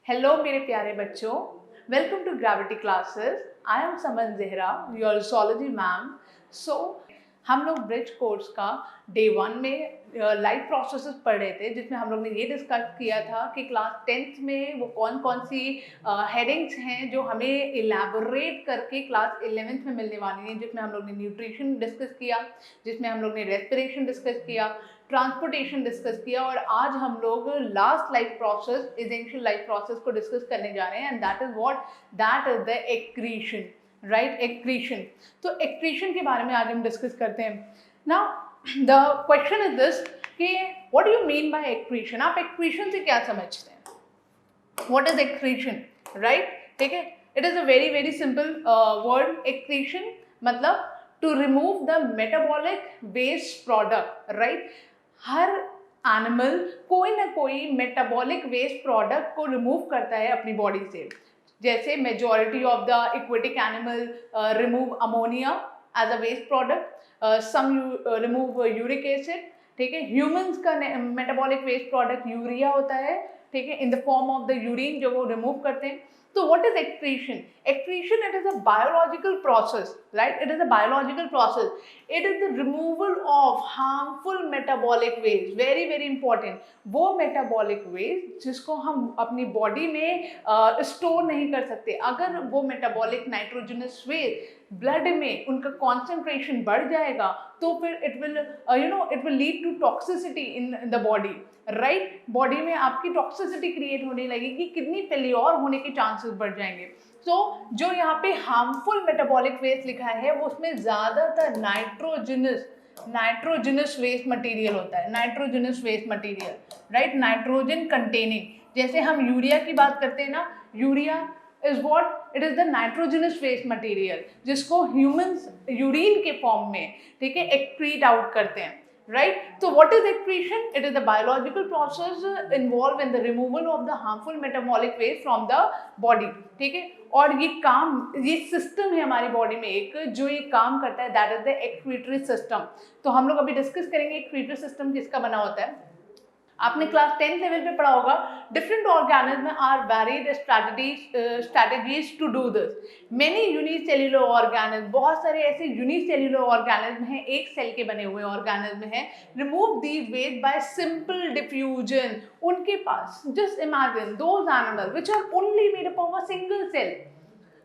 Hello मेरे प्यारे बच्चों, welcome to gravity classes. I am Saman Zehra, your zoology ma'am. हम लोग ब्रिज कोर्स का डे 1 में लाइफ प्रोसेसेस पढ़ रहे थे, जिसमें हम लोग ने ये डिस्कस किया था कि क्लास 10th में वो कौन कौन सी हेडिंग्स हैं जो हमें इलेबोरेट करके क्लास 11th में मिलने वाली हैं, जिसमें हम लोग ने न्यूट्रिशन डिस्कस किया, जिसमें हम लोग ने रेस्पिरेशन डिस्कस किया, ट्रांसपोर्टेशन डिस्कस किया, और आज हम लोग last life process, essential life process को डिस्कस करने जा रहे हैं, and that is the excretion, right? Excretion. तो एक्रीशन के बारे में आज हम डिस्कस करते हैं। Now the question is this कि what do you mean by excretion? आप एक्रीशन से क्या समझते हैं? What is excretion, right? ठीक है, it is a very very simple word. Excretion मतलब to remove the metabolic waste product, right? हर एनिमल कोई ना कोई मेटाबॉलिक वेस्ट प्रोडक्ट को रिमूव करता है अपनी बॉडी से। जैसे majority of the aquatic animal remove ammonia as a waste product, some remove uric acid, ठीक है। ह्यूमंस का मेटाबॉलिक वेस्ट प्रोडक्ट यूरिया होता है, ठीक है, in the form of the urine, जो वो रिमूव करते हैं। So what is excretion? Excretion, it is a biological process, right? It is a biological process. It is the removal of harmful metabolic waste. Very very important. वो metabolic waste जिसको हम अपनी body में store नहीं कर सकते, अगर वो metabolic nitrogenous waste ब्लड में उनका कॉन्सेंट्रेशन बढ़ जाएगा तो फिर it will lead to toxicity in the body, right? Body में आपकी टॉक्सिसिटी क्रिएट होने लगेगी, किडनी फेल्योर होने के चांसेस बढ़ जाएंगे। तो जो यहाँ पे हार्मफुल मेटाबॉलिक वेस्ट लिखा है वो उसमें ज़्यादातर नाइट्रोजनस वेस्ट मटेरियल होता है, nitrogenous waste material, right? Nitrogen containing. जैसे हम यूरिया की बात करते हैं ना, urea is what? It is the nitrogenous waste material जिसको humans यूरिन के फॉर्म में, ठीक है, एक्रीट आउट करते हैं, right? So what is excretion? It is the biological process involved in the removal of the harmful metabolic waste from the body, ठीक है। और ये सिस्टम है हमारी बॉडी में एक, जो ये काम करता है, that is the excretory system। तो हम लोग अभी डिस्कस करेंगे excretory system किसका बना होता है। आपने क्लास 10 लेवल पे पढ़ा होगा, different organism are varied strategies to do this. Many unicellular organism, बहुत सारे ऐसे यूनिसेल्युलर ऑर्गेनिज्म हैं, एक सेल के बने हुए ऑर्गेनिज्म हैं, remove these waste by simple diffusion. उनके पास, just imagine those animal which are only made up of a single cell,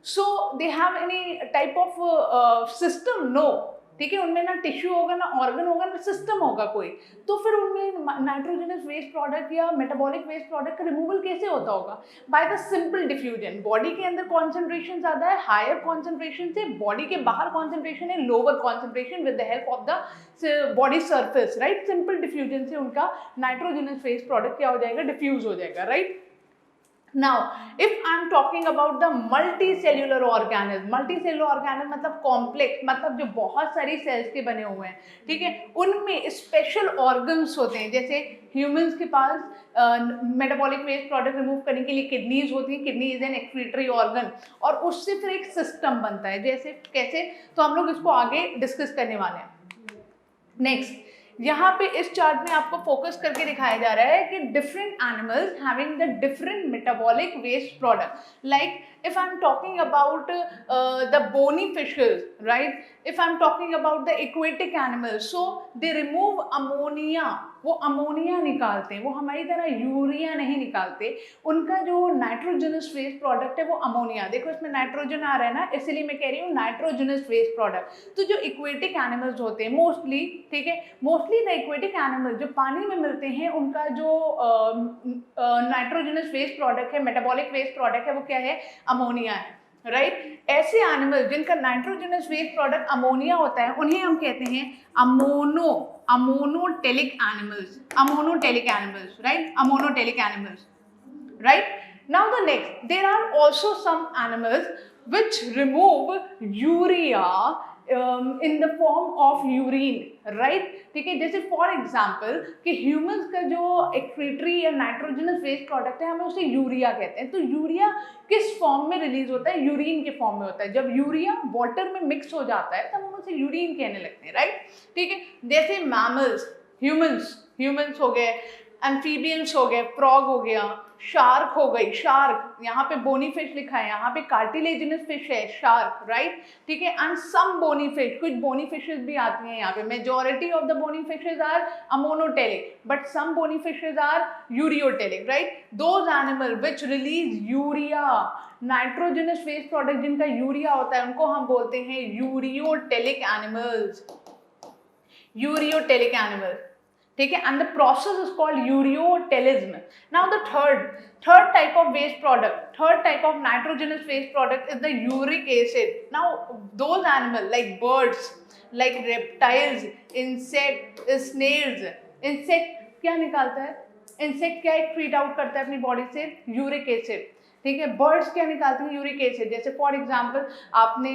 so they have any type of system? No, ठीक है। उनमें ना टिश्यू होगा, ना ऑर्गन होगा, ना सिस्टम होगा कोई, तो फिर उनमें नाइट्रोजनस वेस्ट प्रोडक्ट या मेटाबॉलिक वेस्ट प्रोडक्ट का रिमूवल कैसे होता होगा? By the simple diffusion. Body के अंदर कॉन्सेंट्रेशन ज़्यादा है, हायर कॉन्सेंट्रेशन से, बॉडी के बाहर कॉन्सेंट्रेशन है, lower concentration, with the help of the body surface, right? Simple diffusion से उनका नाइट्रोजनस वेस्ट प्रोडक्ट क्या हो जाएगा? डिफ्यूज हो जाएगा, right? Now, if I am talking about the multicellular organism मतलब कॉम्प्लेक्स, मतलब जो बहुत सारी सेल्स के बने हुए हैं, ठीक है, उनमें स्पेशल ऑर्गन्स होते हैं। जैसे ह्यूमंस के पास मेटाबॉलिक वेस्ट प्रोडक्ट रिमूव करने के लिए किडनीज होती हैं, kidney is an excretory organ, और उससे फिर एक सिस्टम बनता है। जैसे कैसे, तो हम लोग इसको आगे डिस्कस करने वाले हैं। नेक्स्ट, यहाँ पे इस चार्ट में आपको फोकस करके दिखाया जा रहा है कि different animals having the different metabolic waste product, like if I'm talking about the bony fishes, right? If I'm talking about the aquatic animals, so they remove ammonia, वो अमोनिया निकालते हैं, वो हमारी तरह यूरिया नहीं निकालते। उनका जो नाइट्रोजनस वेस्ट प्रोडक्ट है वो अमोनिया, देखो इसमें नाइट्रोजन आ रहा है ना, इसलिए मैं कह रही हूँ नाइट्रोजनस वेस्ट प्रोडक्ट। तो जो इक्वेटिक एनिमल्स होते हैं मोस्टली, ठीक है, मोस्टली द इक्वेटिक एनिमल्स जो पानी में मिलते हैं, उनका जो नाइट्रोजनस वेस्ट प्रोडक्ट है, मेटाबॉलिक वेस्ट प्रोडक्ट है, वो क्या है? अमोनिया है, राइट? ऐसे एनिमल जिनका नाइट्रोजनस वेस्ट प्रोडक्ट अमोनिया होता है, उन्हें हम कहते हैं ammonotelic animals, right? Ammonotelic animals, right? Now the next, there are also some animals which remove urea in the form of urine, right? ठीक है, जैसे फॉर एग्जाम्पल कि ह्यूमंस का जो एक्सक्रीटरी या नाइट्रोजनस वेस्ट प्रोडक्ट है, हमें उसे यूरिया कहते हैं। तो यूरिया किस फॉर्म में रिलीज होता है? यूरिन के फॉर्म में होता है। जब यूरिया वाटर में मिक्स हो जाता है तब हम उसे यूरिन कहने लगते हैं, राइट? ठीक है, जैसे मैमल्स, ह्यूमंस हो गए, एम्फीबियंस हो गए, फ्रॉग हो गया, शार्क हो गई, शार्क, यहाँ पे बोनी फिश लिखा है, यहाँ पे कार्टिलेजिनस फिश है शार्क, राइट, ठीक है। एंड सम बोनी फिश, कुछ बोनी फिशेज भी आती हैं यहाँ पे। Majority of the bony fishes are ammonotelic but some bony fishes are ureotelic, right. Those animal which release urea, nitrogenous waste product जिनका यूरिया होता है उनको हम बोलते हैं यूरियोटेलिक एनिमल्स, यूरियोटेलिक एनिमल, ठीक है। And the process is called ureotelism. Now the third type of waste product, third type of nitrogenous waste product is the uric acid. Now those animal like birds, like reptiles, insect, snails, insect क्या निकालता है, insect क्या एक्रीट out करता है अपनी body से, uric acid, ठीक है। बर्ड्स क्या निकालती हैं, यूरिक एसिड। जैसे फॉर एग्जांपल आपने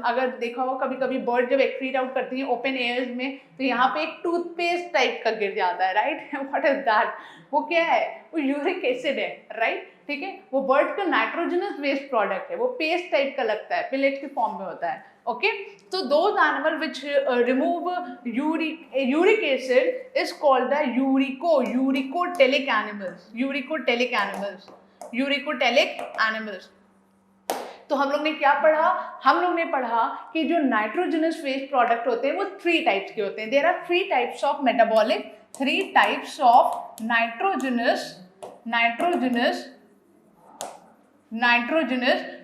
अगर देखा हो कभी कभी बर्ड जब एक्रीट आउट करती हैं ओपन एयर्स में तो यहाँ पे एक टूथपेस्ट टाइप का गिर जाता है, राइट। व्हाट इज दैट, वो क्या है, वो यूरिक एसिड है, राइट, ठीक है। वो बर्ड का नाइट्रोजनस वेस्ट प्रोडक्ट है, वो पेस्ट टाइप का लगता है, पिलेट के फॉर्म में होता है, ओके। तो those animal which remove uric acid is called the uricotelic animals, uricotelic animals, uricotelic animals. तो हम लोग ने क्या पढ़ा, हम लोग ने पढ़ा कि जो नाइट्रोजनस वेस्ट प्रोडक्ट होते हैं वो 3 टाइप्स के होते हैं। There are 3 types of metabolic, 3 types of nitrogenous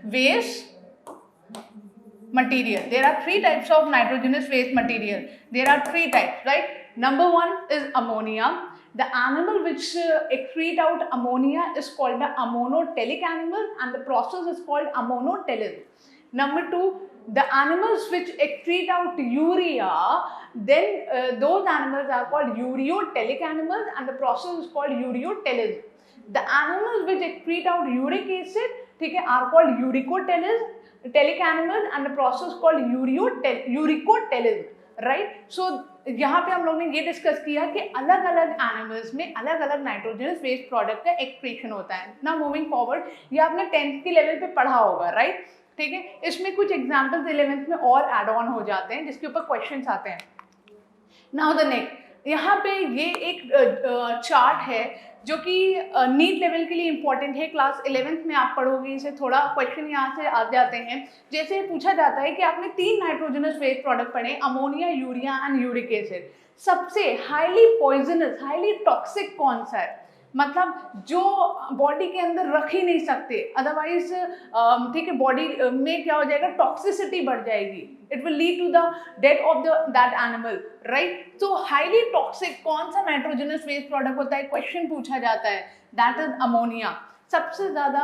waste material. There are 3 types of nitrogenous waste material. There are 3 types, right? Number 1 is ammonia. The animal which excrete out ammonia is called the ammonotelic animal and the process is called ammonotelism. Number 2, the animals which excrete out urea, then those animals are called uriotelic animals and the process is called uriotelism. The animals which excrete out uric acid, ठीक है, are called uricoteलिc animals and the process called uricotelism, right? So यहाँ पे हम लोग ने ये discuss किया कि अलग अलग एनिमल्स में अलग अलग नाइट्रोजनस वेस्ट प्रोडक्ट का एक्सक्रीशन होता है। ना मूविंग फॉरवर्ड, ये आपने 10th के लेवल पे पढ़ा होगा, राइट, ठीक है। इसमें कुछ एग्जाम्पल्स 11th में और एड ऑन हो जाते हैं जिसके ऊपर क्वेश्चंस आते हैं। नाउ द नेक्स्ट, यहाँ पे ये एक चार्ट है जो कि नीट लेवल के लिए इंपॉर्टेंट है। क्लास 11th में आप पढ़ोगे इसे, थोड़ा क्वेश्चन यहाँ से आ जाते हैं। जैसे पूछा जाता है कि आपने 3 नाइट्रोजनस वेस्ट प्रोडक्ट पढ़े, ammonia, urea and uric acid, सबसे हाईली पॉइजनस, हाईली टॉक्सिक कौन सा है, मतलब जो बॉडी के अंदर रख ही नहीं सकते, अदरवाइज ठीक है बॉडी में क्या हो जाएगा, टॉक्सिसिटी बढ़ जाएगी, it will lead to the death of that animal, right. तो हाईली टॉक्सिक कौन सा नाइट्रोजनस वेस्ट प्रोडक्ट होता है, क्वेश्चन पूछा जाता है, दैट इज अमोनिया। सबसे ज्यादा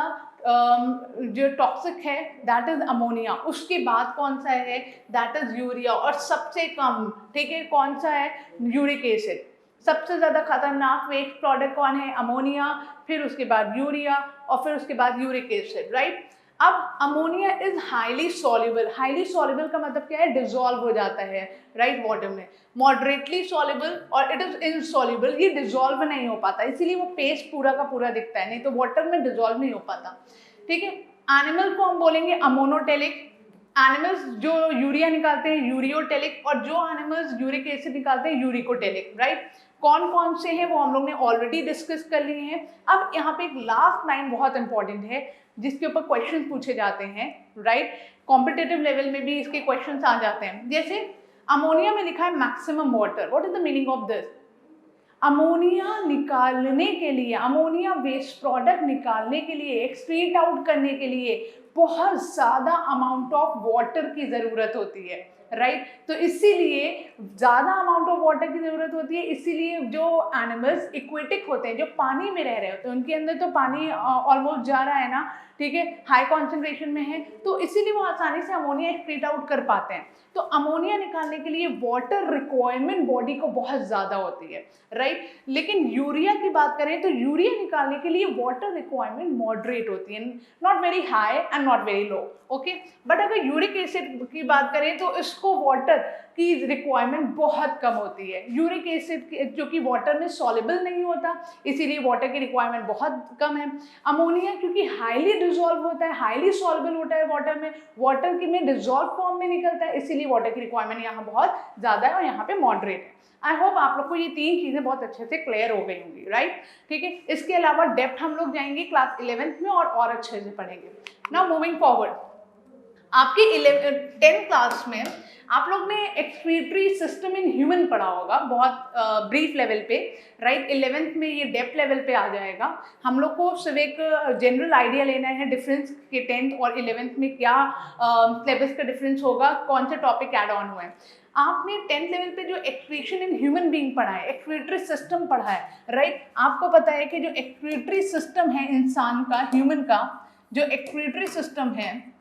जो टॉक्सिक है दैट इज अमोनिया, उसके बाद कौन सा है, दैट इज यूरिया, और सबसे कम, ठीक है, कौन सा है, यूरिक एसिड। सबसे ज़्यादा खतरनाक वेस्ट प्रोडक्ट कौन है, अमोनिया, फिर उसके बाद यूरिया और फिर उसके बाद यूरिक एसिड, राइट। अब ammonia is highly soluble, highly soluble का मतलब क्या है, डिसॉल्व हो जाता है, राइट, वाटर में। मॉडरेटली सॉल्युबल और इट इज इनसॉल्युबल, ये डिसॉल्व नहीं हो पाता, इसीलिए वो पेस्ट पूरा का पूरा दिखता है, नहीं तो वाटर में डिसॉल्व नहीं हो पाता, ठीक है। एनिमल को हम बोलेंगे अमोनोटेलिक, एनिमल्स जो यूरिया निकालते हैं यूरियोटेलिक, और जो एनिमल्स यूरिक एसिड निकालते हैं यूरिकोटेलिक, राइट। कौन कौन से हैं वो हम लोग ने ऑलरेडी डिस्कस कर लिए हैं। अब यहाँ पे एक लास्ट लाइन बहुत इंपॉर्टेंट है जिसके ऊपर क्वेश्चन पूछे जाते हैं, राइट। कॉम्पिटिटिव लेवल में भी इसके क्वेश्चन आ जाते हैं। जैसे अमोनिया में लिखा है maximum water, what is the meaning of this, ammonia निकालने के लिए, अमोनिया वेस्ट प्रोडक्ट निकालने के लिए, एक्सक्रीट आउट करने के लिए बहुत ज़्यादा अमाउंट ऑफ वाटर की ज़रूरत होती है, राइट। तो इसीलिए ज़्यादा अमाउंट ऑफ वाटर की ज़रूरत होती है, इसीलिए जो एनिमल्स इक्वेटिक होते हैं, जो पानी में रह रहे होते हैं, उनके अंदर तो पानी ऑलमोस्ट जा रहा है ना, ठीक है, हाई कॉन्सेंट्रेशन में है, तो इसीलिए वो आसानी से अमोनिया एक्सक्रीट आउट कर पाते हैं। तो अमोनिया निकालने के लिए वाटर रिक्वायरमेंट बॉडी को बहुत ज़्यादा होती है, राइट। लेकिन यूरिया की बात करें तो यूरिया निकालने के लिए वाटर रिक्वायरमेंट मॉडरेट होती है, not very high and not very low, okay. But अगर यूरिक एसिड की बात करें तो उसको वाटर की रिक्वायरमेंट बहुत कम होती है। यूरिक एसिड जो कि वाटर में सॉल्युबल नहीं होता, इसीलिए वाटर की रिक्वायरमेंट बहुत कम है। अमोनिया क्योंकि हाईली डिजोल्व होता है, हाईली सॉल्युबल होता है वाटर की में डिजोल्व फॉर्म में निकलता है, इसीलिए वाटर की रिक्वायरमेंट यहाँ बहुत ज़्यादा है और यहाँ पे मॉडरेट है। आई होप आप लोग को ये तीन चीज़ें बहुत अच्छे से क्लियर हो गई होंगी, राइट। ठीक है, इसके अलावा डेप्थ हम लोग जाएंगे क्लास 11th में और अच्छे से पढ़ेंगे। नाउ मूविंग फॉरवर्ड, आपकी 10th क्लास में आप लोग ने एक्सक्रीटरी सिस्टम इन ह्यूमन पढ़ा होगा बहुत ब्रीफ लेवल पे, राइट। 11th में ये डेप्थ लेवल पे आ जाएगा। हम लोग को सिर्फ एक जनरल आइडिया लेना है डिफरेंस के 10th और 11th में क्या सिलेबस का डिफरेंस होगा, कौन से टॉपिक ऐड ऑन हुए हैं। आपने 10th लेवल पे जो एक्सक्रीशन इन ह्यूमन बीइंग पढ़ा है, एक्सक्रीटरी सिस्टम पढ़ा है, राइट। आपको पता है कि जो एक्सक्रीटरी सिस्टम है इंसान का, ह्यूमन का जो एक्सक्रीटरी सिस्टम है,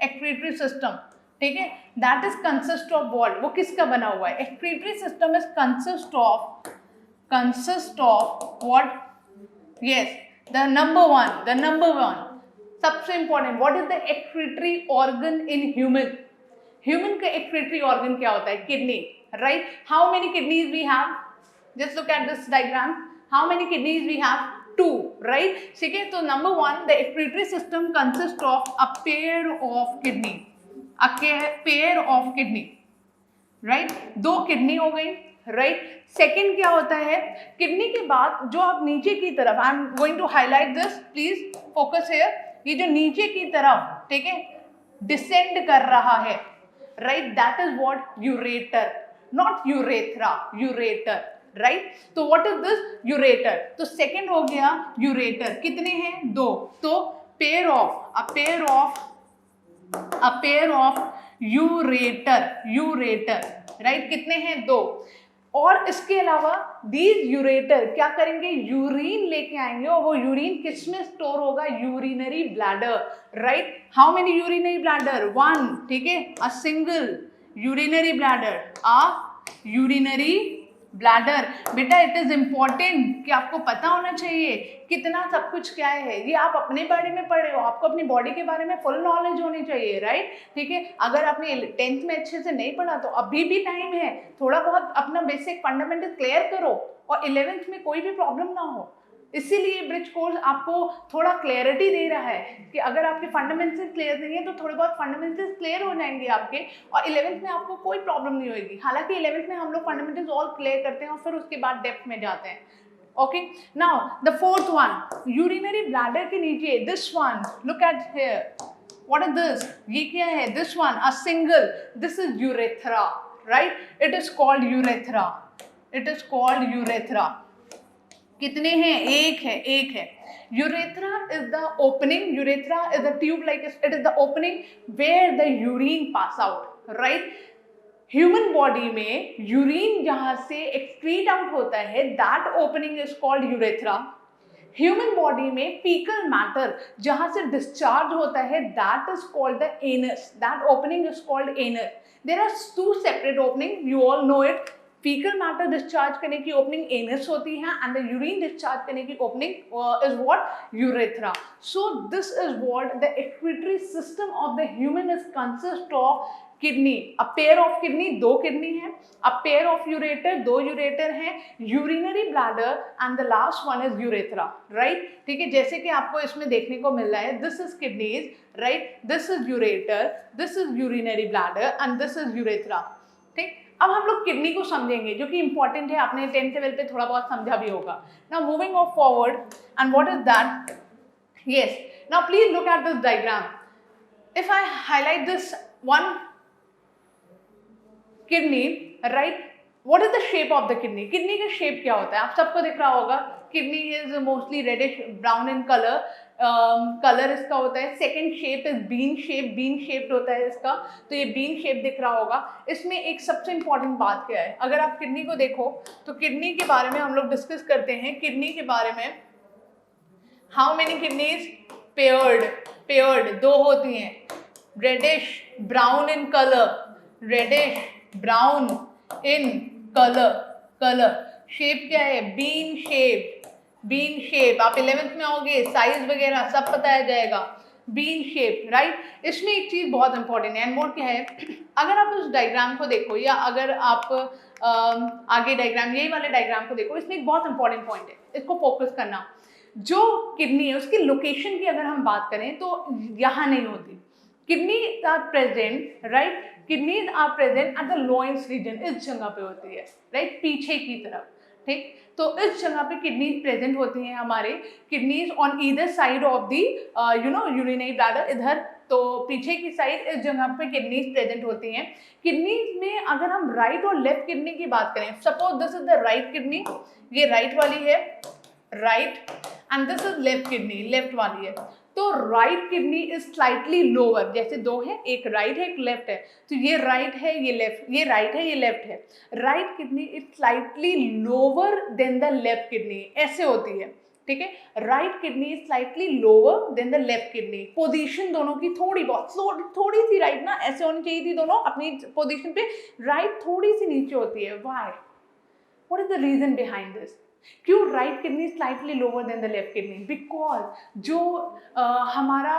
एक्सक्रीटरी सिस्टम, ठीक है, that is consist of what, वो किसका बना हुआ है। Excretory system is consist of what, yes, the number one सबसे important, what is the excretory organ in human का एक्सक्रीटरी ऑर्गन क्या होता है, kidney, right. How many kidneys we have, just look at this diagram, how many kidneys we have, 2, right. ठीक है, तो number one, the excretory system consist of a pair of kidney, right, 2 kidney हो गई, right. Second क्या होता है, kidney के बाद जो आप नीचे की तरफ, I am going to highlight this, please focus here, ये जो नीचे की तरफ, ठीक है, डिसेंड कर रहा है, right, that is what, ureter, not urethra, ureter, right. तो व्हाट इज दिस, यूरेटर। तो सेकंड हो गया यूरेटर, कितने हैं, 2, तो अ पेयर ऑफ यूरेटर, राइट, कितने हैं, 2। और इसके अलावा दीज यूरेटर क्या करेंगे, यूरिन लेके आएंगे, और वो यूरिन किस में स्टोर होगा, urinary bladder, right. How many urinary bladder, 1, ठीक है, अ सिंगल यूरिनरी ब्लैडर। बेटा इट इज इंपॉर्टेंट कि आपको पता होना चाहिए कितना सब कुछ क्या है, ये आप अपने बारे में पढ़े हो, आपको अपनी बॉडी के बारे में फुल नॉलेज होनी चाहिए, राइट। ठीक है, अगर आपने 10th में अच्छे से नहीं पढ़ा तो अभी भी टाइम है, थोड़ा बहुत अपना बेसिक फंडामेंटल क्लियर करो और 11th में कोई भी प्रॉब्लम ना हो। इसीलिए ब्रिज कोर्स आपको थोड़ा क्लैरिटी दे रहा है कि अगर आपके फंडामेंटल्स क्लियर नहीं है तो थोड़े बहुत फंडामेंटल्स क्लियर हो जाएंगे आपके, और 11th में आपको कोई प्रॉब्लम नहीं होगी। हालांकि 11th में हम लोग फंडामेंटल्स ऑल क्लियर करते हैं और फिर उसके बाद डेप्थ में जाते हैं। Okay, now the fourth one, urinary bladder के नीचे this one, look at here, what is this, ये क्या है, this one, a single, this is urethra, right, it is called urethra. कितने हैं, एक है। Urethra is the opening, urethra is the tube like, it is the opening where the urine pass out, right. Human body में urine जहां से excrete out होता है, that opening is called urethra. Human body में faecal matter जहां से discharge होता है, that is called the anus, that opening is called anus. There are 2 separate opening, you all know it. Faecal matter discharge करने की opening anus होती है and the urine discharge करने की opening is what, urethra. So this is what the excretory system of the human is consist of kidney, a pair of kidney, 2 kidney है, a pair of ureter, 2 ureter हैं, urinary bladder and the last one is urethra, right. ठीक है, जैसे कि आपको इसमें देखने को मिल रहा है, this is kidneys, right, this is ureter, this is urinary bladder and this is urethra. ठीक, अब हम लोग किडनी को समझेंगे जो कि इंपॉर्टेंट है, आपने 10th लेवल पे थोड़ा बहुत समझा भी होगा। Now moving off forward, and what is that, yes, now please look at this diagram. If I highlight this one kidney, right, what is the shape of the kidney, kidney का shape क्या होता है, आप सबको दिख रहा होगा, kidney is mostly reddish brown in colour, colour इसका होता है। Second shape is bean shaped होता है इसका, तो ये बीन शेप दिख रहा होगा। इसमें एक सबसे इंपॉर्टेंट बात क्या है, अगर आप किडनी को देखो तो किडनी के बारे में हम लोग डिस्कस करते हैं, किडनी के बारे में, हाउ मेनी किडनीज, पेयर्ड 2 होती हैं, reddish brown in colour, reddish brown in colour, shape क्या है, बीन शेप। आप 11th में आओगे, साइज वगैरह सब बताया जाएगा, बीन शेप, राइट। इसमें एक चीज़ बहुत इंपॉर्टेंट है, एंड वो क्या है, अगर आप उस डायग्राम को देखो या अगर आप आगे डायग्राम, यही वाले डायग्राम को देखो, इसमें एक बहुत इंपॉर्टेंट पॉइंट है, इसको फोकस करना। जो किडनी है उसकी लोकेशन की अगर हम बात करें तो यहाँ नहीं होती। Kidney are present, right, kidneys are present at the loins region, इस जगह पे होती है, राइट, पीछे की तरफ, ठीक। तो इस जगह पे किडनीज प्रेजेंट होती हैं हमारे, kidneys on either side of the urinary bladder, इधर तो पीछे की साइड इस जगह पे किडनीज प्रेजेंट होती हैं। किडनीज में अगर हम राइट और लेफ्ट किडनी की बात करें, suppose this is the right kidney, ये राइट वाली है, right, and this is left kidney, left वाली है। तो right kidney is slightly lower, जैसे दो है, एक राइट है एक लेफ्ट है, तो ये राइट है ये लेफ्ट, ये राइट है ये लेफ्ट है, right kidney is slightly lower then the left kidney, ऐसे होती है, ठीक है। Right kidney is slightly lower then the left kidney, position दोनों की थोड़ी बहुत थोड़ी सी राइट ना ऐसे होनी चाहिए थी दोनों अपनी पोजीशन पे, राइट थोड़ी सी नीचे होती है। Why, what is the reason behind this? क्यों right kidney slightly lower then the left kidney? Because जो हमारा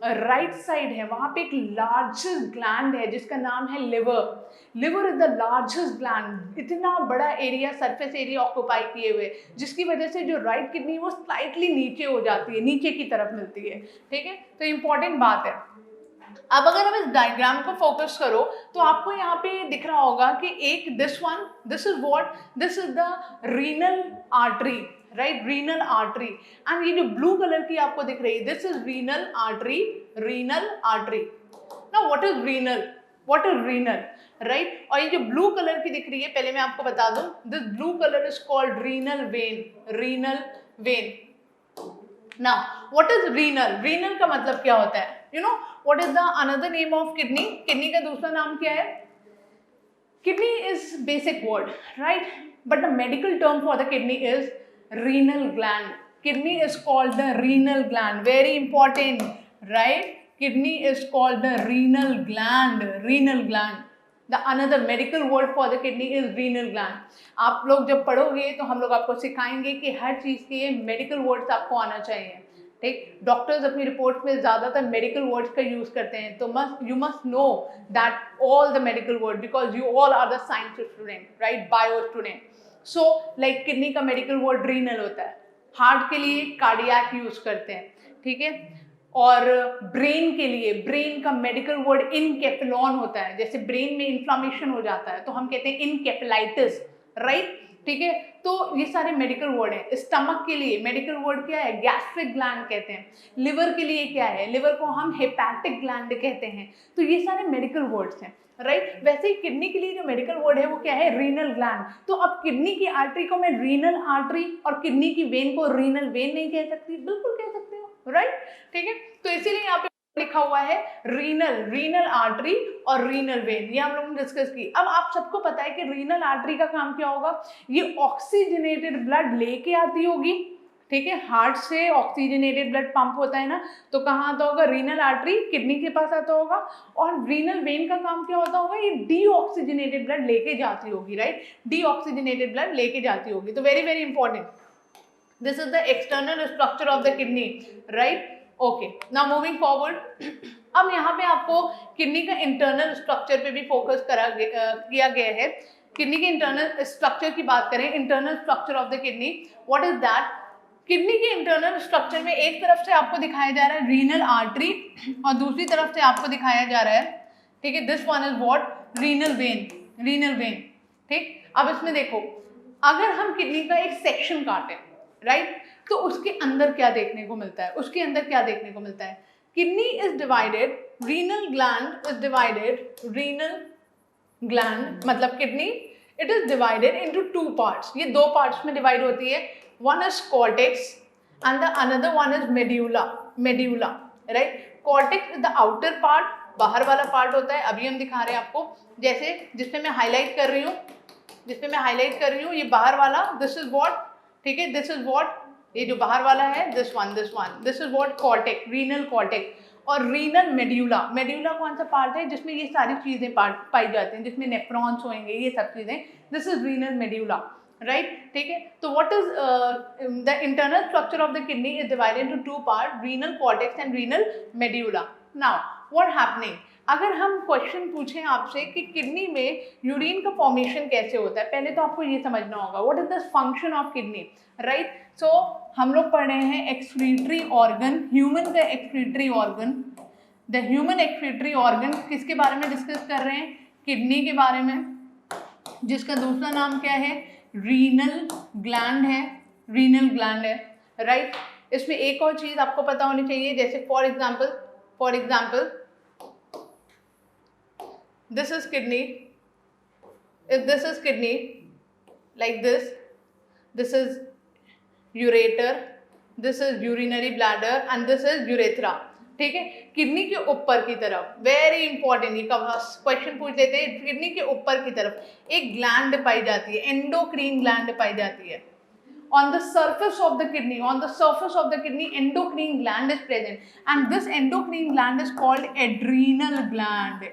राइट साइड है वहाँ पे एक लार्जेस्ट ग्लैंड है जिसका नाम है liver. Liver is the largest gland, इतना बड़ा एरिया, सरफेस एरिया ऑक्यूपाई किए हुए, जिसकी वजह से जो राइट किडनी वो स्लाइटली नीचे हो जाती है, नीचे की तरफ मिलती है, ठीक है। तो इंपॉर्टेंट बात है। अब अगर हम इस डायग्राम को फोकस करो तो आपको यहाँ पे दिख रहा होगा कि एक this one, this is what, this is the renal artery, right, renal artery, and ये जो ब्लू कलर की आपको दिख रही है, this is renal artery, renal artery. Now what is renal, what is renal, right. और ये जो ब्लू कलर की दिख रही है, पहले मैं आपको बता दूं, this blue colour is called renal vein, renal vein. Now what is renal, renal का मतलब क्या होता है? You know what is the another name of kidney? Kidney का दूसरा नाम क्या है? Kidney is basic word, right, but the medical term for the kidney is renal gland. Kidney is called the renal gland, very important, right? Kidney is called the renal gland, renal gland. The another medical word for the kidney is renal gland. आप लोग जब पढ़ोगे तो हम लोग आपको सिखाएंगे कि हर चीज़ के मेडिकल वर्ड्स आपको आना चाहिए, ठीक। डॉक्टर्स अपनी रिपोर्ट में ज़्यादातर मेडिकल वर्ड्स का यूज़ करते हैं, तो you must know that all the medical word, because you all are the science student, right, bio student. So like kidney का मेडिकल वर्ड रीनल होता है, हार्ट के लिए कार्डियक यूज करते हैं, ठीक है, और ब्रेन के लिए, ब्रेन का मेडिकल वर्ड इनकेफेलॉन होता है, जैसे ब्रेन में इन्फ्लामेशन हो जाता है तो हम कहते हैं इनकेफेलाइटिस, राइट, ठीक है। तो ये सारे मेडिकल वर्ड हैं। स्टमक के लिए मेडिकल वर्ड क्या है? गैस्ट्रिक ग्लैंड कहते हैं। लिवर के लिए क्या है? लिवर को हम हेपेटिक ग्लैंड कहते हैं। तो ये सारे मेडिकल वर्ड्स हैं, राइट। वैसे ही किडनी के लिए जो मेडिकल वर्ड है वो क्या है? Renal gland. तो अब किडनी की आर्टरी को मैं रीनल आर्टरी और किडनी की वेन को रीनल वेन नहीं कह सकती? बिल्कुल कह सकती हूँ, राइट, ठीक है। तो इसीलिए यहाँ पे लिखा हुआ है रीनल, रीनल आर्टरी और रीनल वेन, ये हम लोगों ने डिस्कस की। अब आप सबको पता है कि रीनल आर्टरी का काम क्या होगा? ये ऑक्सीजनेटेड ब्लड लेके आती होगी, ठीक है, हार्ट से ऑक्सीजनेटेड ब्लड पंप होता है ना, तो कहाँ आता होगा? रीनल आर्टरी, किडनी के पास आता होगा। और रीनल वेन का काम क्या होता होगा? ये डीऑक्सीजनेटेड ब्लड लेके जाती होगी, राइट, डीऑक्सीजनेटेड ब्लड लेके जाती होगी। तो very very important, this is the external structure of the kidney, right, okay. Now moving forward, अब यहाँ पे आपको किडनी का इंटरनल स्ट्रक्चर पे भी फोकस किया गया है। किडनी के इंटरनल स्ट्रक्चर की बात करें, internal structure of the kidney, what is that? Kidney के इंटरनल स्ट्रक्चर में एक तरफ से आपको दिखाया जा रहा है रीनल आर्टरी और दूसरी तरफ से आपको दिखाया जा रहा है, ठीक है, this one is what? Renal vein, renal vein, ठीक। अब इसमें देखो, अगर हम किडनी का एक सेक्शन काटें, राइट, तो उसके अंदर क्या देखने को मिलता है? उसके अंदर क्या देखने को मिलता है? Kidney is divided, renal gland is divided, renal gland मतलब kidney, it is divided into two parts. ये दो पार्ट्स में डिवाइड होती है, one is cortex and the another one is medulla, right? Cortex is the outer part, बाहर वाला part होता है, अभी हम दिखा रहे हैं आपको, जैसे जिसमें मैं हाईलाइट कर रही हूँ, ये बाहर वाला, दिस इज व्हाट, ठीक है, दिस इज व्हाट, ये जो बाहर वाला है, this one, this is what? Cortex, renal cortex. और रीनल मेड्यूला, मेड्यूला कौन सा पार्ट है? जिसमें ये सारी चीजें पाई जाती हैं, जिसमें नेफ्रॉन्स होंगे, ये सब चीजें, this is renal medulla, right, ठीक है। तो what is the internal structure of the kidney is divided into two part, renal cortex and renal medulla. Now what happening, अगर हम क्वेश्चन पूछें आपसे कि किडनी में यूरिन का फॉर्मेशन कैसे होता है, पहले तो आपको ये समझना होगा what is the function of kidney, right. So हम लोग पढ़ रहे हैं एक्सक्रीटरी ऑर्गन, ह्यूमन का excretory organ, the human excretory organ किसके बारे में डिस्कस कर रहे हैं, किडनी के बारे में, जिसका दूसरा नाम क्या है, रीनल ग्लैंड है, रीनल ग्लैंड है, राइट। इसमें एक और चीज आपको पता होनी चाहिए, जैसे for example this is kidney, if this is kidney like this is ureter, this is urinary bladder and this is urethra, ठीक है। किडनी के ऊपर की तरफ, वेरी इंपॉर्टेंट, ये क्वेश्चन पूछ लेते हैं, किडनी के ऊपर की तरफ एक ग्लैंड पाई जाती है, एंडोक्रीन ग्लैंड पाई जाती है। On the surface of the kidney, endocrine gland is present, and this endocrine gland is called adrenal gland,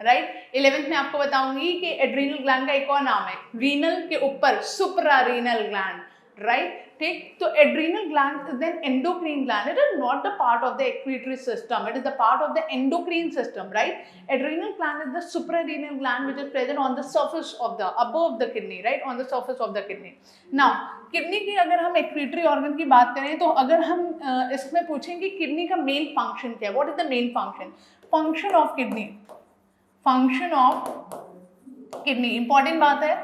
right? 11th में आपको बताऊंगी कि adrenal gland का एक और नाम है, renal के ऊपर suprarenal gland, right? ठीक, तो adrenal gland is then endocrine gland. It is not the part of the excretory system. It is the part of the endocrine system, right? Adrenal gland is the suprarenal gland which is present on the surface of the above the kidney, right? On the surface of the kidney. Now, kidney की अगर हम excretory organ की बात करें तो अगर हम इसमें पूछें कि किडनी का मेन फंक्शन क्या है, what is the main function, function of kidney, function of kidney, important बात है।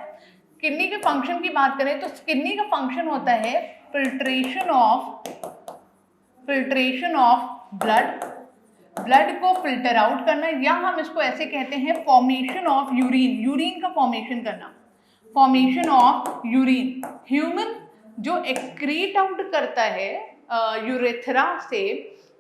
किडनी के फंक्शन की बात करें तो किडनी का फंक्शन होता है फिल्ट्रेशन ऑफ ब्लड को फिल्टर आउट करना, या हम इसको ऐसे कहते हैं फॉर्मेशन ऑफ यूरिन का फॉर्मेशन करना, फॉर्मेशन ऑफ यूरिन। ह्यूमन जो एक्सक्रीट आउट करता है यूरेथ्रा से,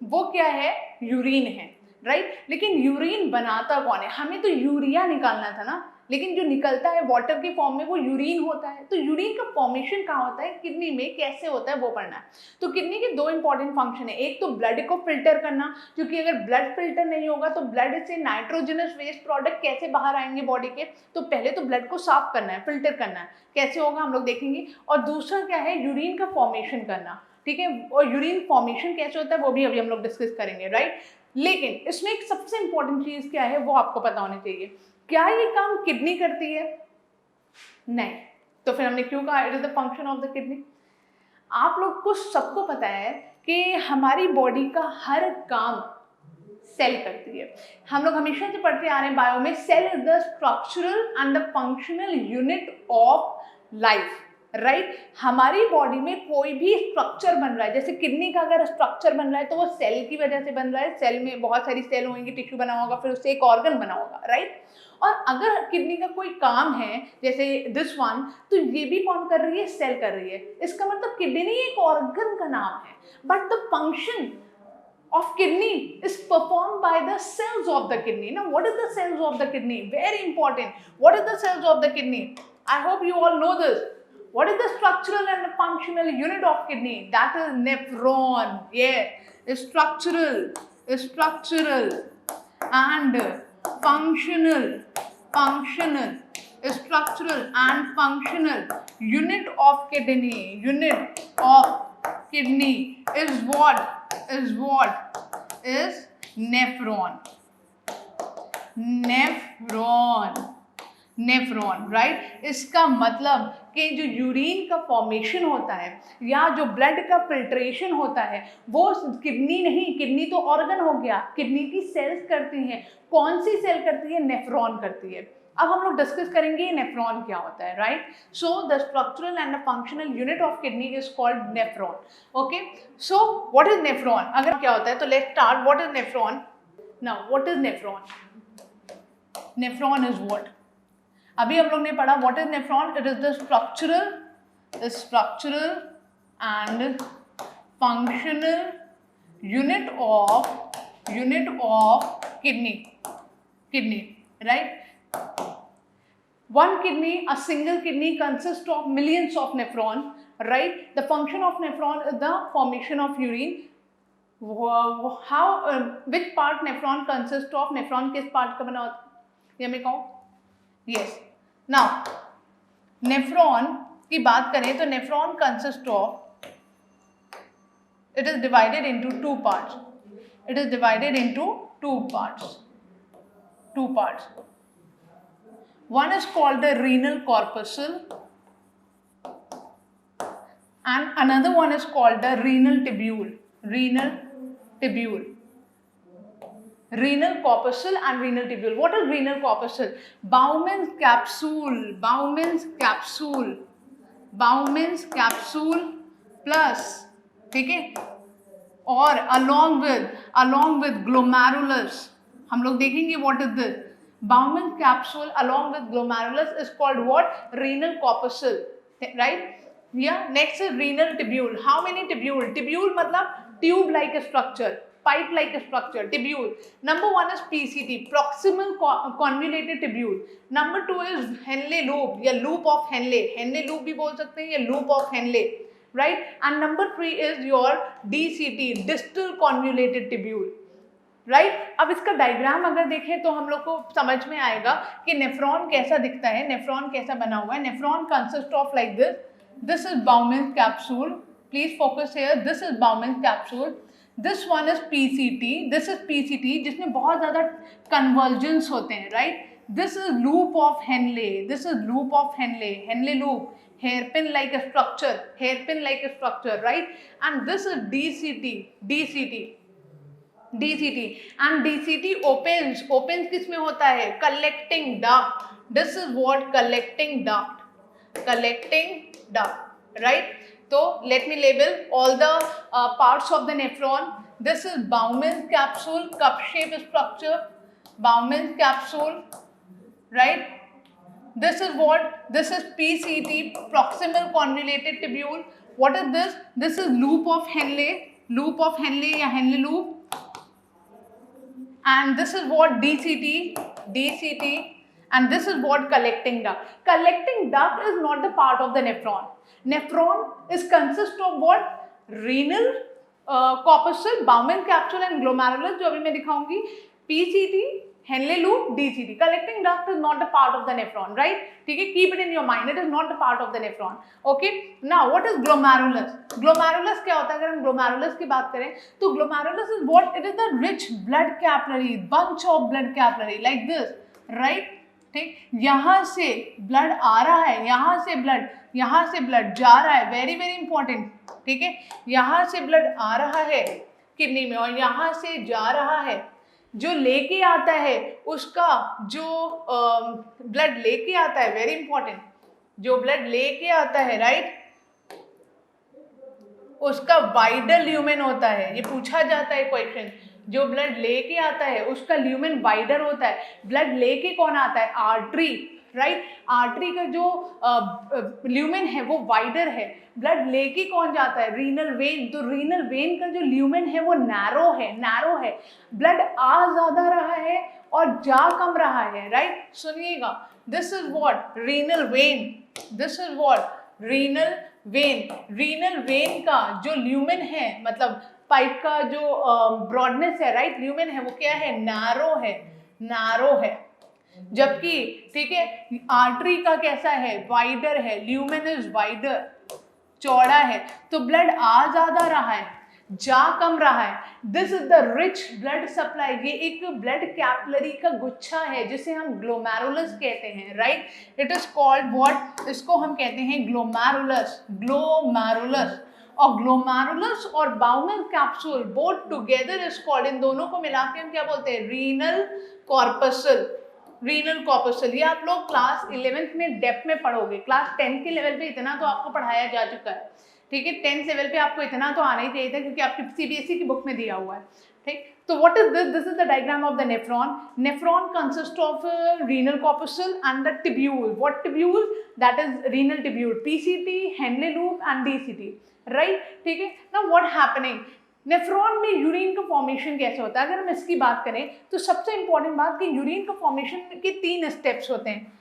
वो क्या है, यूरिन है, राइट। लेकिन यूरिन बनाता कौन है, हमें तो यूरिया निकालना था ना, लेकिन जो निकलता है वाटर के फॉर्म में वो यूरिन होता है। तो यूरिन का फॉर्मेशन कहाँ होता है, किडनी में कैसे होता है वो पढ़ना है। तो किडनी के दो इंपॉर्टेंट फंक्शन है, एक तो ब्लड को फिल्टर करना, क्योंकि अगर ब्लड फिल्टर नहीं होगा तो ब्लड से नाइट्रोजनस वेस्ट प्रोडक्ट कैसे बाहर आएंगे बॉडी के, तो पहले तो ब्लड को साफ करना है, फिल्टर करना है, कैसे होगा हम लोग देखेंगे। और दूसरा क्या है, यूरिन का फॉर्मेशन करना, ठीक है। और यूरिन फॉर्मेशन कैसे होता है वो भी अभी हम लोग डिस्कस करेंगे, राइट। लेकिन इसमें एक सबसे इंपॉर्टेंट चीज क्या है वो आपको पता होनी चाहिए, क्या ये काम किडनी करती है, नहीं, तो फिर हमने क्यों कहा it is the function of the kidney. आप लोग को सबको पता है कि हमारी बॉडी का हर काम सेल करती है, हम लोग हमेशा से पढ़ते आ रहे हैं बायो में, cell is the structural and the functional unit of life, right. हमारी बॉडी में कोई भी स्ट्रक्चर बन रहा है, जैसे किडनी का अगर स्ट्रक्चर बन रहा है तो वो सेल की वजह से बन रहा है, सेल में बहुत सारी सेल होंगी, टिश्यू बना होगा, फिर उससे एक ऑर्गन बना होगा, राइट। और अगर किडनी का कोई काम है जैसे दिस वन, तो ये भी कौन कर रही है, सेल कर रही है। इसका मतलब किडनी एक ऑर्गन का नाम है, but the function of kidney is performed by the cells of the kidney. Now what is the cells of the kidney, very important, what is the cells of the kidney, I hope you all know this. What is the structural and the functional unit of kidney, that is nephron. Yeah, structural and functional structural and functional unit of kidney is what is nephron, right. इसका मतलब कि जो urine का formation होता है या जो blood का फिल्ट्रेशन होता है वो किडनी नहीं, किडनी तो ऑर्गन हो गया, किडनी की सेल्स करती हैं। कौन सी सेल करती है, नेफ्रॉन करती है। अब हम लोग डिस्कस करेंगे नेफ्रॉन क्या होता है, right. So the structural and the functional unit of kidney is called nephron, okay. So what is nephron, अगर क्या होता है तो let's start, what is nephron. Now what is nephron, nephron is what, अभी हम लोग ने पढ़ा what is nephron, it is the structural and functional unit of kidney, right? One kidney, a single kidney consists of millions of nephron, right? The function of nephron is the formation of urine. How which part nephron consists of, nephron किस part का बना होता है, ये हमें कहो, yes, now nephron की बात करें तो nephron consist of, it is divided into two parts. It is divided into two parts. One is called the renal corpuscle and another one is called the renal tubule. Renal corpuscle and renal tubule. What is renal corpuscle? Bowman's capsule plus, ठीक है, और along with glomerulus. हम लोग देखेंगे what is this. Bowman's capsule along with glomerulus is called what? Renal corpuscle, right? Yeah. Next is renal tubule. How many tubule? Tubule मतलब tube like a structure, pipe like a structure. Tubule. Number one is PCT, proximal convoluted tubule. Number two is Henle loop या loop of Henle. Henle loop भी बोल सकते हैं या loop of Henle, right? And number three is your DCT, distal convoluted tubule. Right अब इसका diagram अगर देखें तो हम लोग को समझ में आएगा कि नेफ्रॉन कैसा दिखता है, नेफ्रॉन कैसा बना हुआ है. Nephron consist of like this is Bowman's capsule. Please focus here. This is Bowman's capsule. This one is PCT. This is PCT जिसमें बहुत ज्यादा कन्वर्जेंस होते हैं, right? This is loop of Henle. This is loop of Henle. Henle loop, hairpin like a structure, right? And this is DCT. And DCT opens किस में होता है? Collecting duct. This is what? Collecting duct, right? So let me label all the parts of the nephron. This is Bowman's capsule, cup shaped structure. Bowman's capsule, right? This is what? This is PCT, proximal convoluted tubule. What is this? This is loop of Henle या Henle loop. And this is what? DCT. And this is what? Collecting duct. Collecting duct is not the part of the nephron. Nephron is consist of what? Renal corpuscle, Bowman's capsule and glomerulus जो अभी मैं दिखाऊंगी. PCT, Henle loop, DCT. Collecting duct is not the part of the nephron, right? ठीक है, keep it in your mind. It is not the part of the nephron. Okay. Now, what is glomerulus? Glomerulus क्या होता है? अगर हम glomerulus की बात करें, तो glomerulus is what? It is the rich blood capillary, bunch of blood capillary like this, right? ठीक, यहाँ से blood आ रहा है, यहाँ से blood जा रहा है. Very very important. ठीक है, यहाँ से blood आ रहा है किडनी में और यहाँ से जा रहा है. जो लेके आता है उसका जो ब्लड लेके आता है, वेरी इंपॉर्टेंट, जो ब्लड लेके आता है, राइट, उसका वाइडर ल्यूमेन होता है. ये पूछा जाता है क्वेश्चन. जो ब्लड लेके आता है उसका ल्यूमेन वाइडर होता है. ब्लड लेके कौन आता है? Artery, right? आर्टरी का जो ल्यूमेन है वो वाइडर है. ब्लड लेके कौन जाता है? Renal vein. तो रीनल वेन का जो ल्यूमेन है वो नैरो है. ब्लड आ ज्यादा रहा है और जा कम रहा है, राइट? सुनिएगा, this is what? Renal vein. This is what? Renal vein. Renal vein का जो ल्यूमेन है, मतलब पाइप का जो ब्रॉडनेस है, राइट, ल्यूमेन है, वो क्या है? नैरो है. जबकि ठीक है, आर्टरी का कैसा है? वाइडर है. ल्यूमेन इज वाइडर, चौड़ा है. तो ब्लड आ ज्यादा रहा है, जा कम रहा है. This is the rich blood supply. ये एक ब्लड कैपिलरी का गुच्छा है जिसे हम ग्लोमेरुलस कहते हैं, right? It is called what? इसको हम कहते हैं ग्लोमेरुलस. और ग्लोमेरुलस और Bowman capsule both together is called, इन दोनों को मिला के हम क्या बोलते हैं? Renal corpuscle. ये आप लोग क्लास 11th में डेप्थ में पढ़ोगे. क्लास 10 के लेवल पे इतना तो आपको पढ़ाया जा चुका है, ठीक है? 10th लेवल पे आपको इतना तो आना ही चाहिए था क्योंकि आपकी CBSE की बुक में दिया हुआ है, ठीक? तो what is this? This is the diagram of the nephron. Nephron consist of renal corpuscle and the tubule. What tubule? That is renal tubule. PCT, Henle loop and DCT, right? ठीक है. Now what happening? Nephron में urine का formation कैसे होता है? अगर हम इसकी बात करें तो सबसे इंपॉर्टेंट बात कि यूरिन का फॉर्मेशन के 3 स्टेप्स होते हैं.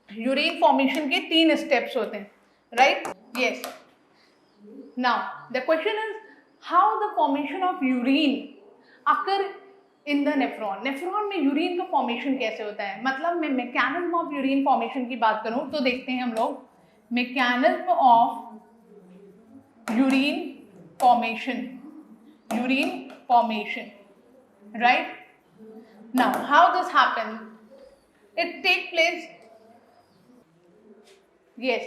यूरिन फॉर्मेशन के 3 स्टेप्स होते हैं, right? Yes. Now the question is how the formation of urine occur in the nephron. Nephron में यूरिन का फॉर्मेशन कैसे होता है, मतलब मैं मैकेनिज्म ऑफ यूरिन फॉर्मेशन की बात करूं तो देखते हैं हम लोग mechanism of urine formation, urine formation, right. Now how this happen, it take place, yes,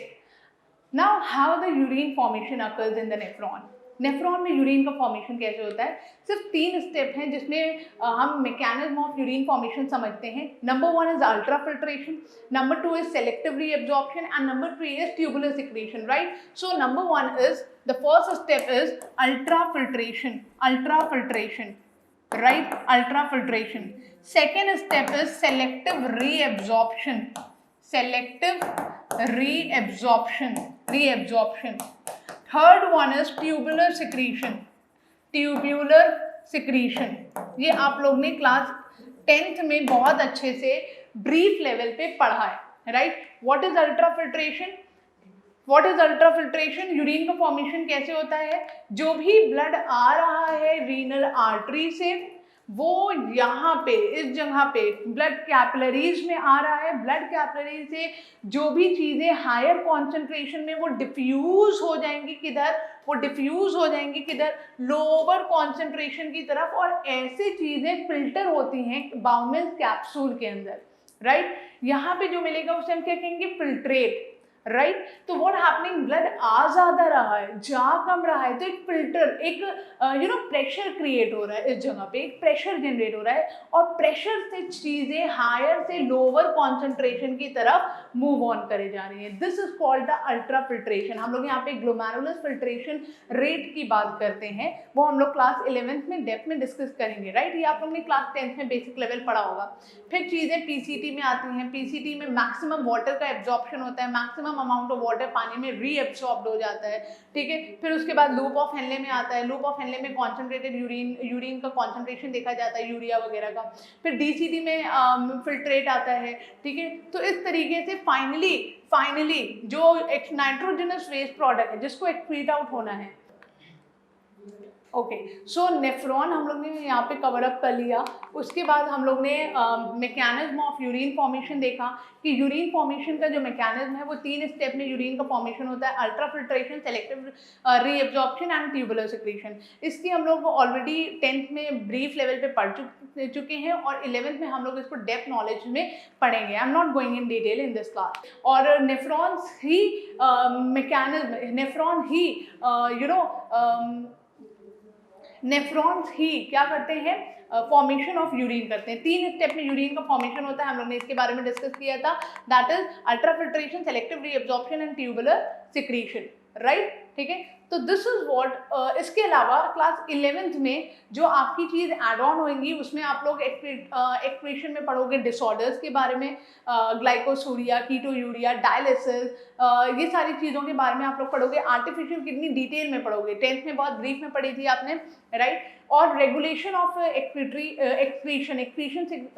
now how the urine formation occurs in the nephron। Nephron में यूरिन का फॉर्मेशन कैसे होता है, सिर्फ 3 स्टेप हैं जिसमें हम मैकेनिज्म ऑफ यूरिन फॉर्मेशन समझते हैं। Number 1 is ultra filtration, number 2 is selective reabsorption and number 3 is tubular secretion, right. So number 1 is the first step is ultra filtration, ultra filtration, right, ultra filtration। second step is selective reabsorption, selective reabsorption, reabsorption। third one is tubular secretion, tubular secretion। ये आप लोग ने class 10th में बहुत अच्छे से brief level पे पढ़ा है, right. What is ultra filtration, what is ultra filtration, urine का फॉर्मेशन कैसे होता है, जो भी ब्लड आ रहा है रीनल आर्टरी से वो यहाँ पे इस जगह पे ब्लड कैपिलरीज में आ रहा है, ब्लड कैपिलरी से जो भी चीज़ें हायर कॉन्सेंट्रेशन में वो डिफ्यूज हो जाएंगी किधर, वो डिफ्यूज हो जाएंगी किधर, लोअर कॉन्सेंट्रेशन की तरफ, और ऐसी चीज़ें फिल्टर होती हैं बाउमेल कैप्सूल के अंदर, राइट। यहाँ पे जो मिलेगा उसे हम क्या कहेंगे, फिल्ट्रेट, राइट। तो व्हाट हैपनिंग, ब्लड आ ज़्यादा रहा है, जा कम रहा है, तो एक फिल्टर, एक प्रेशर क्रिएट हो रहा है, इस जगह पे एक प्रेशर जनरेट हो रहा है, और प्रेशर से चीज़ें हायर से लोअर कॉन्सेंट्रेशन की तरफ मूव ऑन करे जा रही है। This is called the ultra filtration. हम लोग यहाँ पे ग्लोमेरुलर फिल्ट्रेशन रेट की बात करते हैं, वो हम लोग क्लास 11th में डेप्थ में डिस्कस करेंगे, राइट। ये आप लोग ने क्लास 10th में बेसिक लेवल पढ़ा होगा। फिर चीज़ें पीसीटी में आती हैं, पीसीटी में मैक्सिमम वाटर का एब्जॉर्प्शन होता है, मैक्सिमम अमाउंट ऑफ वाटर पानी में रीएब्सॉर्ब्ड हो जाता है, ठीक है। फिर उसके बाद लूप ऑफ हेनले में आता है, लूप ऑफ हेनले में कॉन्सेंट्रेटेड यूरिन का कॉन्सेंट्रेशन देखा जाता है, यूरिया वगैरह का। फिर डीसीटी में फिल्ट्रेट आता है, ठीक है। तो इस तरीके से फाइनली जो एक नाइट्रोजनस वेस्ट प्रोडक्ट है जिसको एक्सक्रीट आउट होना है, ओके। सो नेफ्रॉन हम लोग ने यहाँ पे कवर अप कर लिया। उसके बाद हम लोग ने मैकेनिज्म ऑफ यूरिन फॉर्मेशन देखा कि यूरिन फॉर्मेशन का जो मैकेनिज्म है वो 3 स्टेप में यूरिन का फॉर्मेशन होता है, ultra filtration, selective reabsorption and tubular secretion. इसकी हम लोग ऑलरेडी 10th में ब्रीफ लेवल पे पढ़ चुके हैं, और 11th में हम लोग इसको डेप्थ नॉलेज में पढ़ेंगे। I am not going in detail in this class. और नेफ्रॉन्स ही मैकेनिज्म, नेफ्रॉन ही नेफ्रॉन्स ही क्या करते हैं, फॉर्मेशन ऑफ यूरिन करते हैं। 3 स्टेप में यूरिन का फॉर्मेशन होता है, हम लोग ने इसके बारे में डिस्कस किया था, that is ultra filtration, selective reabsorption and tubular secretion, right, ठीक है। तो दिस इज व्हाट। इसके अलावा क्लास 11th में जो आपकी चीज़ एड ऑन होंगी उसमें आप लोग एक्सक्रीशन में पढ़ोगे डिसऑर्डर्स के बारे में, ग्लाइकोसूरिया, कीटोयूरिया, डायलिसिस, ये सारी चीज़ों के बारे में आप लोग पढ़ोगे। आर्टिफिशियल किडनी डिटेल में पढ़ोगे, 10th में बहुत ब्रीफ में पढ़ी थी आपने, राइट। और रेगुलेशन ऑफ एक्सक्रीशन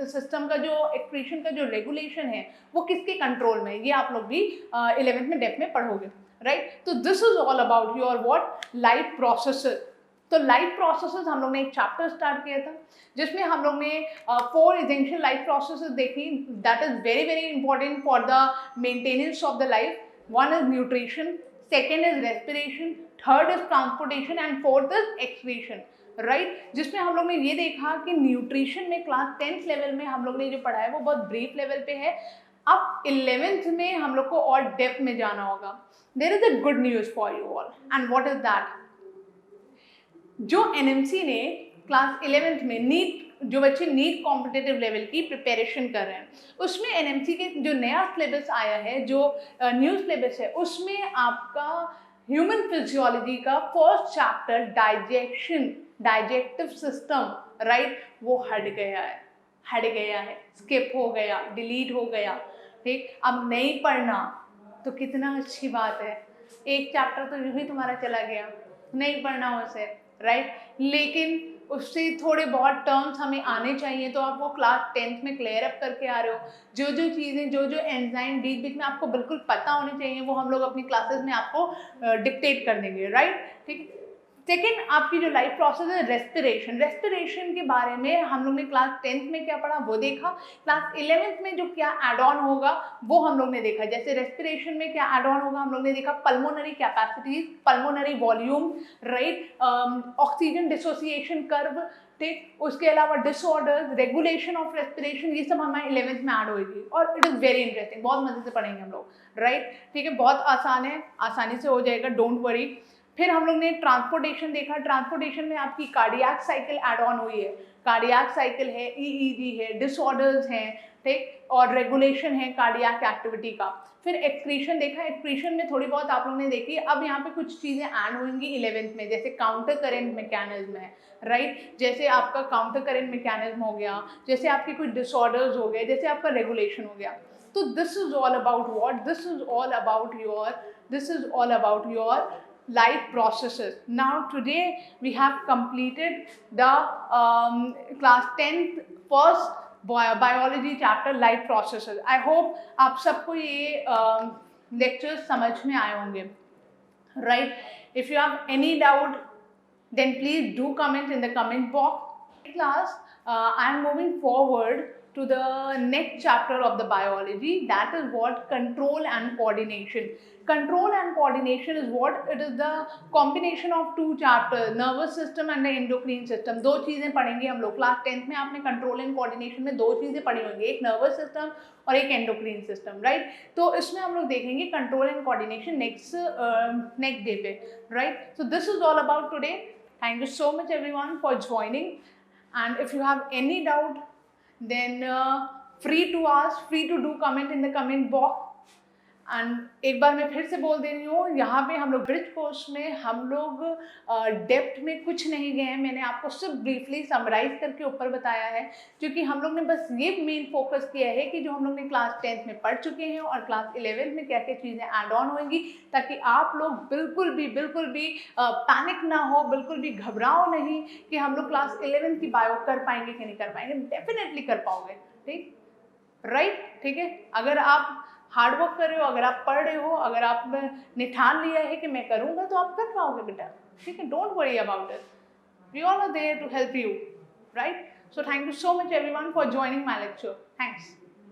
सिस्टम का जो एक्सक्रीशन का जो रेगुलेशन है वो किसके कंट्रोल में है, ये आप लोग भी 11th में डेप्थ में पढ़ोगे, राइट। तो this is all about your what, life processes. तो लाइफ प्रोसेसेस हम लोग ने एक चैप्टर स्टार्ट किया था जिसमें हम लोग ने 4 एसेंशियल लाइफ प्रोसेसेस देखी, that is very very important for the maintenance of the life. 1 is nutrition, 2nd is respiration, 3rd is transportation and 4th is excretion, right. जिसमें हम लोग ने ये देखा कि न्यूट्रिशन में क्लास 10th लेवल में हम लोग ने जो पढ़ा है वो बहुत ब्रीफ लेवल पे है। अब 11th में हम लोग को और डेप्थ में जाना होगा। There is a good news for you all, and what is that, जो एनएमसी ने क्लास 11th में नीट, जो बच्चे नीट कॉम्पिटिटिव लेवल की प्रिपरेशन कर रहे हैं, उसमें एनएमसी के जो नया सिलेबस आया है, जो न्यू सिलेबस है, उसमें आपका ह्यूमन फिजियोलॉजी का first chapter digestive system, right, वो हट गया है, स्किप हो गया, डिलीट हो गया, ठीक। अब नहीं पढ़ना तो कितना अच्छी बात है, एक चैप्टर तो भी तुम्हारा चला गया, नहीं पढ़ना उसे, राइट। लेकिन उससे थोड़े बहुत टर्म्स हमें आने चाहिए, तो आप वो क्लास 10th में क्लियर अप करके आ रहे हो। जो जो चीज़ें, जो जो एंजाइम बीच बीच में आपको बिल्कुल पता होनी चाहिए, वो हम लोग अपनी क्लासेस में आपको डिक्टेट कर देंगे, राइट, ठीक है। सेकेंड आपकी जो लाइफ प्रोसेस है रेस्पिरेशन। रेस्पिरेशन के बारे में हम लोग ने क्लास 10th में क्या पढ़ा वो देखा, क्लास 11th में जो क्या एड ऑन होगा वो हम लोग ने देखा। जैसे रेस्पिरेशन में क्या एड ऑन होगा हम लोग ने देखा, pulmonary capacities, pulmonary volume, right, oxygen dissociation curve, ठीक, उसके अलावा डिसऑर्डर्स, रेगुलेशन ऑफ रेस्पिरेशन, ये सब हमारे 11th में ऐड होगी और इट इज़ वेरी इंटरेस्टिंग, बहुत मजे से पढ़ेंगे हम लोग, राइट, ठीक है, बहुत आसान है, आसानी से हो जाएगा, डोंट वरी। फिर हम लोग ने ट्रांसपोर्टेशन देखा। ट्रांसपोर्टेशन में आपकी कार्डियक साइकिल ऐड ऑन हुई है, कार्डियक साइकिल है, ईईजी है, डिसऑर्डर्स हैं, ठीक, और रेगुलेशन है कार्डियक एक्टिविटी का। फिर एक्सक्रीशन देखा। एक्सक्रीशन में थोड़ी बहुत आप लोग ने देखी। अब यहाँ पे कुछ चीज़ें ऐड होंगी 11th में, जैसे काउंटर करेंट मैकेनिज्म है, राइट, जैसे आपका काउंटर करेंट मैकेनिज्म हो गया, जैसे आपके कुछ डिसऑर्डर्स हो गए, जैसे आपका रेगुलेशन हो गया। तो this is all about what, this is all about your life processes. Now today we have completed the class 10th first biology chapter life processes. I hope आप सबको ये lectures समझ में आए होंगे, right? If you have any doubt then please do comment in the comment box. Class, I am moving forward to the next chapter of the biology, that is what control and coordination. Control and coordination is what, it is the combination of two chapters, nervous system and the endocrine system. दो चीज़ें पढ़ेंगे हम लोग। Class 10th में आपने control and coordination में दो चीज़ें पढ़ी होंगी, एक नर्वस सिस्टम और एक एंडोक्रीन सिस्टम, राइट। तो इसमें हम लोग देखेंगे control and coordination next day पे, right. So this is all about today. Thank you so much everyone for joining, and if you have any doubt then free to ask, free to do comment in the comment box. And एक बार मैं फिर से बोल दे रही हूँ, यहाँ पे हम लोग ब्रिज कोर्स में हम लोग डेप्थ में कुछ नहीं गए हैं, मैंने आपको सिर्फ ब्रीफली समराइज करके ऊपर बताया है, क्योंकि हम लोग ने बस ये मेन फोकस किया है कि जो हम लोग ने क्लास 10th में पढ़ चुके हैं और क्लास 11th में क्या क्या चीज़ें ऐड ऑन होंगी, ताकि आप लोग बिल्कुल भी पैनिक ना हो, बिल्कुल भी घबराओ नहीं कि हम लोग क्लास 11th की बायो कर पाएंगे कि नहीं कर पाएंगे। डेफिनेटली कर पाओगे, ठीक, राइट, ठीक है। अगर आप हार्ड वर्क कर रहे हो, अगर आप पढ़ रहे हो, अगर आपने ठान लिया है कि मैं करूँगा, तो आप कर पाओगे बेटा, ठीक है। Don't worry about it, we all are there to help you, right. So thank you so much everyone for joining my lecture. Thanks.